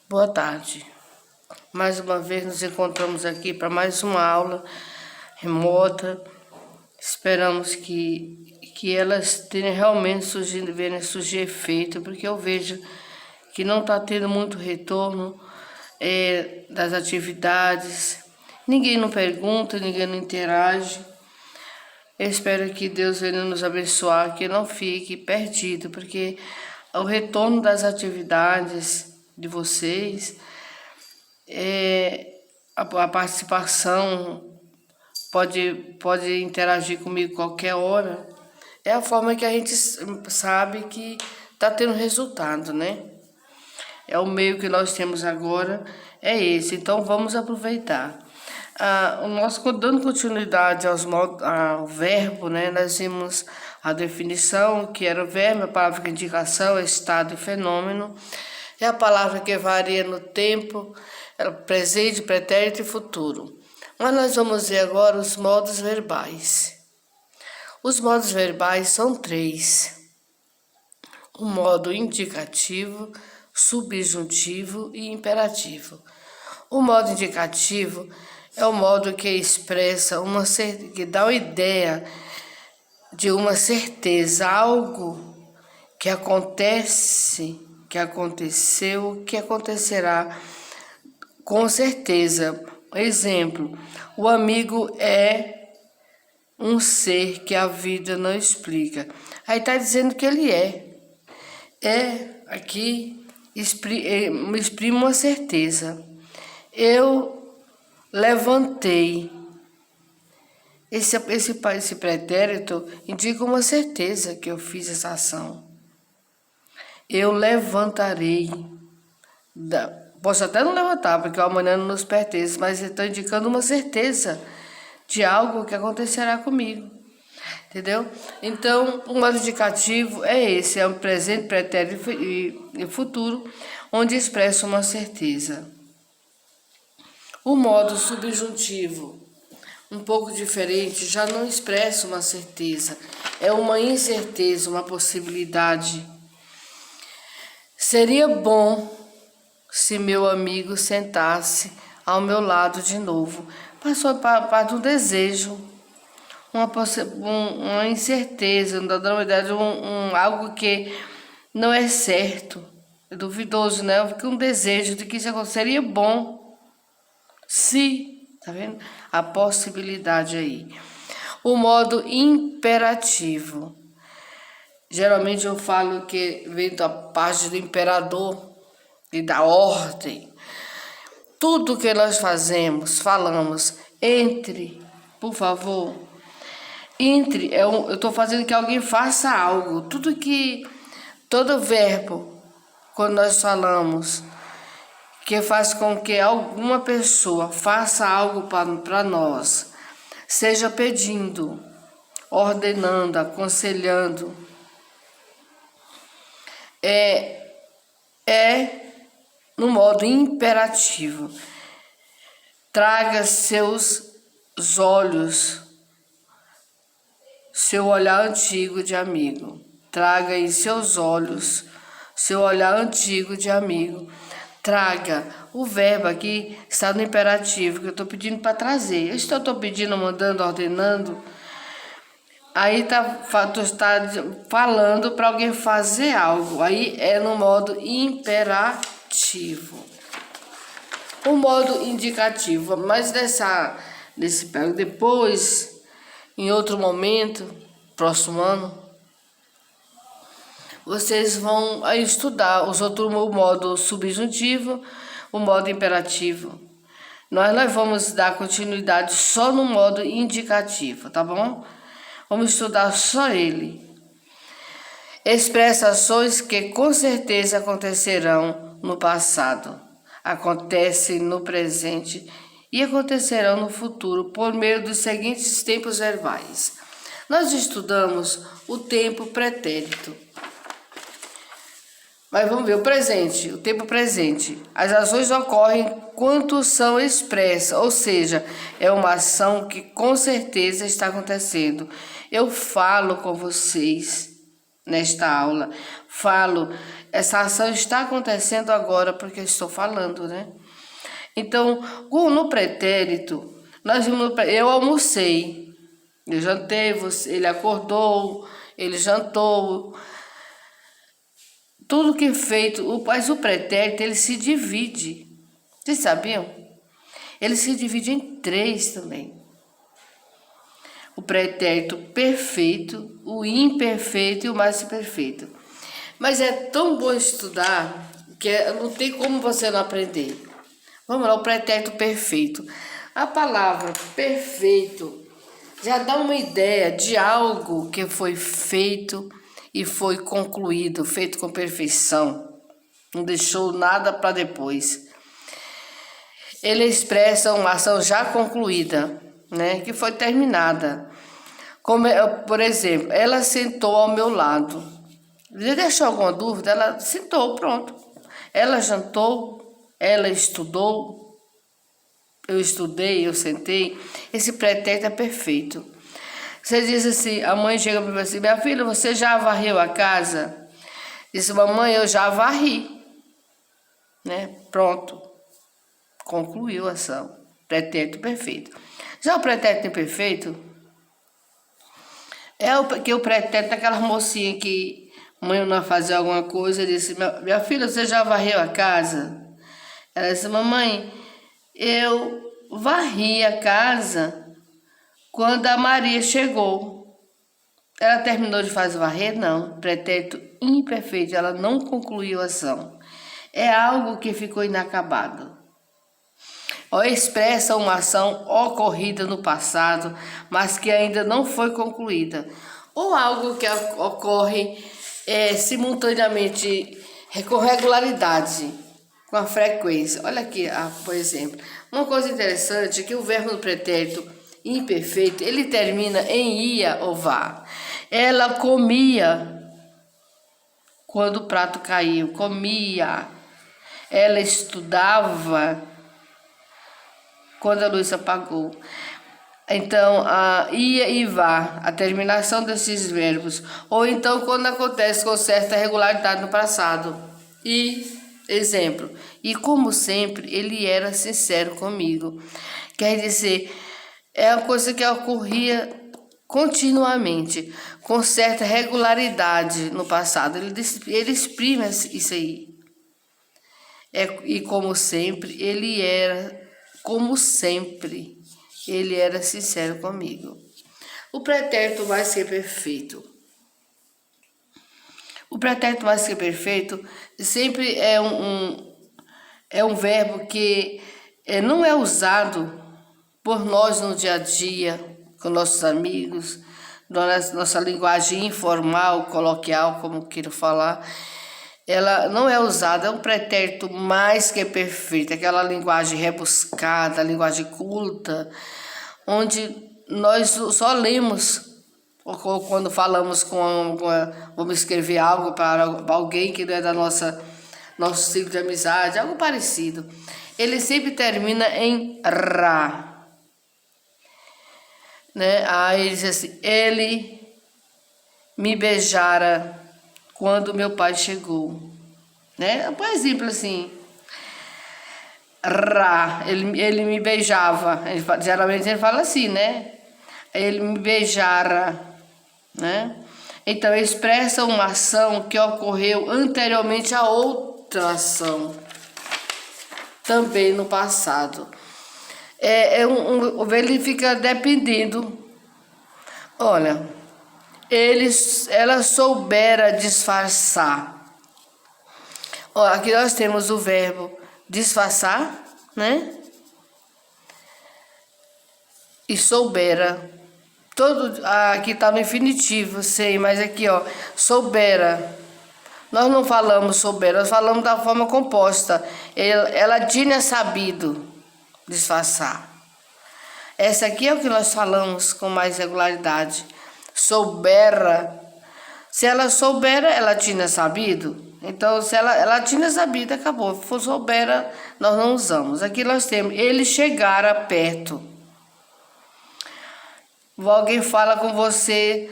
Boa tarde. Mais uma vez nos encontramos aqui para mais uma aula remota. Esperamos que elas tenham realmente venham surgir efeito, porque eu vejo que não está tendo muito retorno das atividades. Ninguém não pergunta, ninguém não interage. Eu espero que Deus venha nos abençoar, que não fique perdido, porque o retorno das atividades de vocês, a participação, pode interagir comigo qualquer hora, é a forma que a gente sabe que está tendo resultado, né? É o meio que nós temos agora, é esse, então vamos aproveitar. Dando continuidade ao verbo, né? Nós vimos a definição, que era o verbo, a palavra de indicação, é estado e fenômeno. É a palavra que varia no tempo, presente, pretérito e futuro. Mas nós vamos ver agora os modos verbais. Os modos verbais são 3. O modo indicativo, subjuntivo e imperativo. O modo indicativo é o modo que expressa que dá uma ideia de uma certeza, algo que acontece, que aconteceu, que acontecerá com certeza. Exemplo: o amigo é um ser que a vida não explica. Aí está dizendo que ele é. Aqui exprime uma certeza. Eu levantei. Esse pretérito indica uma certeza que eu fiz essa ação. Eu levantarei. Posso até não levantar, porque o amanhã não nos pertence, mas está indicando uma certeza de algo que acontecerá comigo. Entendeu? Então, o modo indicativo é esse, é um presente, pretérito e futuro, onde expressa uma certeza. O modo subjuntivo, um pouco diferente, já não expressa uma certeza, é uma incerteza, uma possibilidade. Seria bom se meu amigo sentasse ao meu lado de novo. Passou para um desejo, uma incerteza, na verdade, algo que não é certo, é duvidoso, né? Um desejo de que isso aconteceria bom. Se, tá vendo? A possibilidade aí. O modo imperativo. Geralmente eu falo que vem da parte do imperador e da ordem. Tudo que nós falamos, entre, por favor. Entre, eu estou fazendo que alguém faça algo. Todo verbo, quando nós falamos, que faz com que alguma pessoa faça algo para nós, seja pedindo, ordenando, aconselhando, no modo imperativo. Traga seus olhos, seu olhar antigo de amigo. Traga em seus olhos, seu olhar antigo de amigo. Traga. O verbo aqui está no imperativo, que eu estou pedindo para trazer. Eu estou pedindo, mandando, ordenando. Aí está falando para alguém fazer algo. Aí é no modo imperativo. O modo indicativo. Mas depois, em outro momento, próximo ano, vocês vão estudar o modo subjuntivo, o modo imperativo. Nós vamos dar continuidade só no modo indicativo, tá bom? Vamos estudar só ele. Expressa ações que com certeza acontecerão no passado, acontecem no presente e acontecerão no futuro por meio dos seguintes tempos verbais. Nós estudamos o tempo pretérito. Mas vamos ver o presente, o tempo presente. As ações ocorrem quando são expressas, ou seja, é uma ação que com certeza está acontecendo. Eu falo com vocês, nesta aula. Falo, essa ação está acontecendo agora porque eu estou falando, né? Então, no pretérito, eu almocei, eu jantei, ele acordou, ele jantou, tudo que é feito, mas o pretérito, ele se divide. Vocês sabiam? Ele se divide em 3 também. O pretérito perfeito, o imperfeito e o mais perfeito. Mas é tão bom estudar que não tem como você não aprender. Vamos lá, o pretérito perfeito. A palavra perfeito já dá uma ideia de algo que foi feito e foi concluído, feito com perfeição. Não deixou nada para depois. Ele expressa uma ação já concluída, né, que foi terminada. Como, por exemplo, ela sentou ao meu lado. Se deixou alguma dúvida, ela sentou, pronto. Ela jantou, ela estudou, eu estudei, eu sentei. Esse pretérito é perfeito. Você diz assim, a mãe chega para você, minha filha, você já varreu a casa? Disse, mamãe, eu já varri. Né? Pronto. Concluiu a ação. Pretérito perfeito. Já o pretérito imperfeito é o pretérito daquela mocinha que mãe não fazia alguma coisa, disse, minha filha, você já varreu a casa? Ela disse, mamãe, eu varri a casa quando a Maria chegou. Ela terminou de fazer varrer? Não. Pretérito imperfeito, ela não concluiu a ação. É algo que ficou inacabado. Ou expressa uma ação ocorrida no passado, mas que ainda não foi concluída. Ou algo que ocorre simultaneamente, com regularidade, com a frequência. Olha aqui, por exemplo. Uma coisa interessante é que o verbo no pretérito imperfeito, ele termina em ia ou vá. Ela comia quando o prato caiu, comia. Ela estudava quando a luz apagou. Então, ia e vá, a terminação desses verbos. Ou então, quando acontece com certa regularidade no passado. E, exemplo, e como sempre, ele era sincero comigo. Quer dizer, é uma coisa que ocorria continuamente, com certa regularidade no passado. Ele exprime isso aí. E como sempre, ele era, como sempre, ele era sincero comigo. O pretérito mais que perfeito. O pretérito mais que perfeito sempre é um verbo que não é usado por nós no dia a dia, com nossos amigos, nossa linguagem informal, coloquial, como queira falar. Ela não é usada, é um pretérito mais que perfeito, aquela linguagem rebuscada, linguagem culta, onde nós só lemos, ou quando falamos vamos escrever algo para alguém que não é da nosso ciclo de amizade, algo parecido. Ele sempre termina em ra. Né? Aí ele diz assim, ele me beijara quando meu pai chegou, né? Por exemplo, assim, ele me beijava, geralmente ele fala assim, né? Ele me beijara, né? Então, expressa uma ação que ocorreu anteriormente a outra ação, também no passado. Ele fica dependendo, olha, ela soubera disfarçar. Ó, aqui nós temos o verbo disfarçar, né? E soubera. Aqui está no infinitivo, sei, mas aqui, ó, soubera. Nós não falamos soubera, nós falamos da forma composta. Ela tinha sabido disfarçar. Essa aqui é o que nós falamos com mais regularidade. Soubera. Se ela soubera, ela tinha sabido. Então, se ela tinha sabido, acabou. Se for soubera, nós não usamos. Aqui nós temos, ele chegara perto. Alguém fala com você,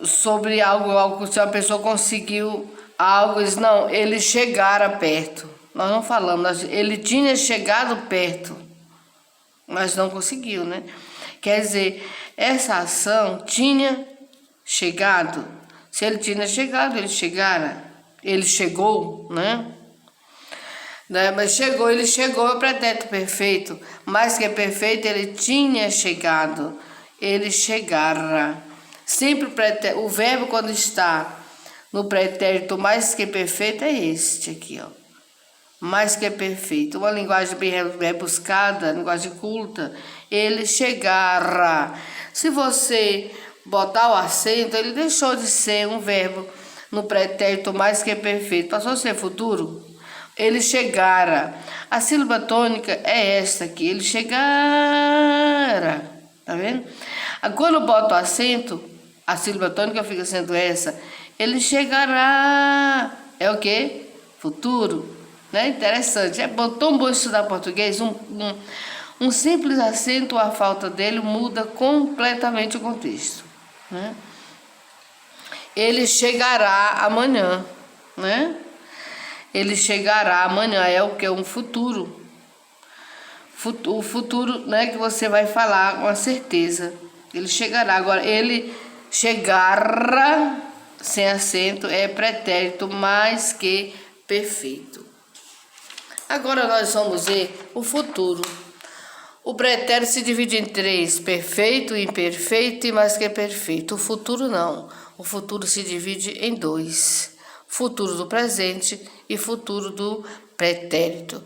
sobre algo, se a pessoa conseguiu algo, não, eles chegaram perto. Nós não falamos, ele tinha chegado perto, mas não conseguiu, né? Quer dizer, essa ação tinha chegado. Se ele tinha chegado, ele chegara. Ele chegou, né? Mas chegou, ele chegou, é o pretérito perfeito. Mais que perfeito, ele tinha chegado. Ele chegara. Sempre o verbo quando está no pretérito mais que perfeito é este aqui, ó. Mais que perfeito. Uma linguagem bem rebuscada, linguagem culta. Ele chegara. Se você botar o acento, ele deixou de ser um verbo no pretérito mais que perfeito. Passou a ser futuro. Ele chegara. A sílaba tônica é esta aqui. Ele chegara. Tá vendo? Quando bota o acento, a sílaba tônica fica sendo essa. Ele chegará. É o quê? Futuro. Né? Interessante. É tão bom estudar português. Um simples acento, a falta dele, muda completamente o contexto. Né? Ele chegará amanhã. Né? Ele chegará amanhã. É o que? Um futuro. O futuro, né, que você vai falar com certeza. Ele chegará. Agora, ele chegará, sem acento, é pretérito mais que perfeito. Agora nós vamos ver o futuro. O pretérito se divide em três: perfeito, imperfeito e mais que perfeito. O futuro não. O futuro se divide em dois: futuro do presente e futuro do pretérito.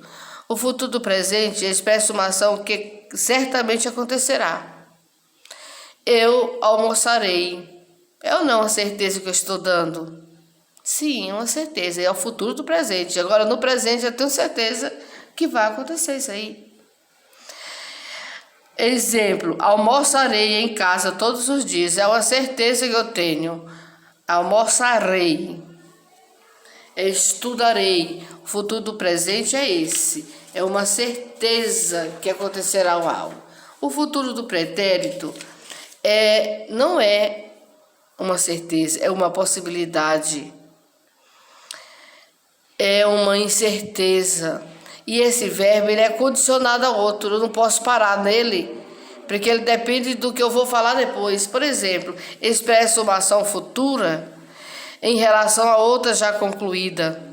O futuro do presente expressa uma ação que certamente acontecerá. Eu almoçarei. É ou não uma certeza que eu estou dando? Sim, uma certeza. É o futuro do presente. Agora, no presente, eu tenho certeza que vai acontecer isso aí. Exemplo, almoçarei em casa todos os dias. É uma certeza que eu tenho. Almoçarei. Estudarei. O futuro do presente é esse. É uma certeza que acontecerá algo. O futuro do pretérito não é uma certeza, é uma possibilidade. É uma incerteza. E esse verbo ele é condicionado a outro. Eu não posso parar nele, porque ele depende do que eu vou falar depois. Por exemplo, expressa uma ação futura em relação a outra já concluída.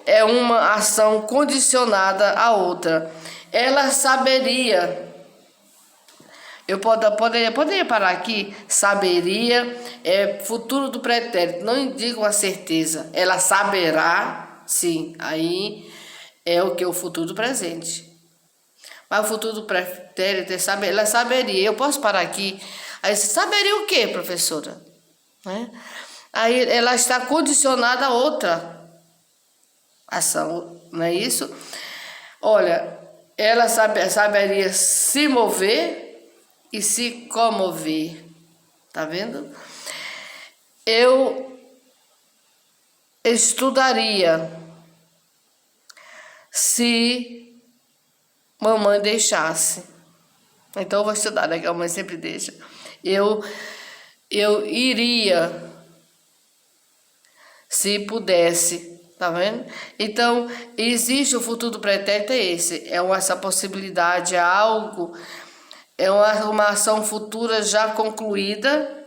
É uma ação condicionada a outra. Ela saberia. Eu poderia parar aqui. Saberia é futuro do pretérito. Não indica uma certeza. Ela saberá, sim. Aí é o que? O futuro do presente. Mas o futuro do pretérito é saber. Ela saberia. Eu posso parar aqui. Aí você saberia o quê, professora? Né? Aí ela está condicionada a outra ação, não é isso? Olha, ela saberia se mover e se comover. Tá vendo? Eu estudaria se mamãe deixasse. Então eu vou estudar, né? Que a mãe sempre deixa. Eu iria se pudesse. Tá vendo? Então, existe o futuro do pretérito, é esse. Essa possibilidade, algo, é uma ação futura já concluída,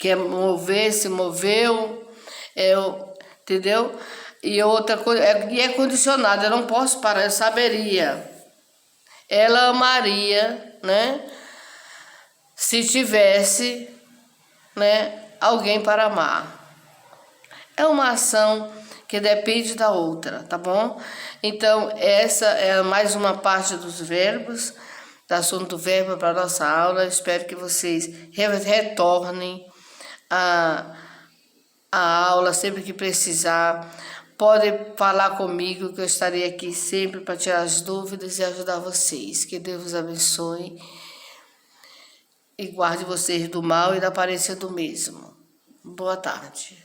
que é mover, se moveu, entendeu? E outra coisa, é condicionada, eu não posso parar, eu saberia. Ela amaria, né? Se tivesse, né, alguém para amar. É uma ação que depende da outra, tá bom? Então, essa é mais uma parte dos verbos, do assunto do verbo para a nossa aula. Espero que vocês retornem a aula sempre que precisar. Pode falar comigo, que eu estarei aqui sempre para tirar as dúvidas e ajudar vocês. Que Deus os abençoe e guarde vocês do mal e da aparência do mesmo. Boa tarde.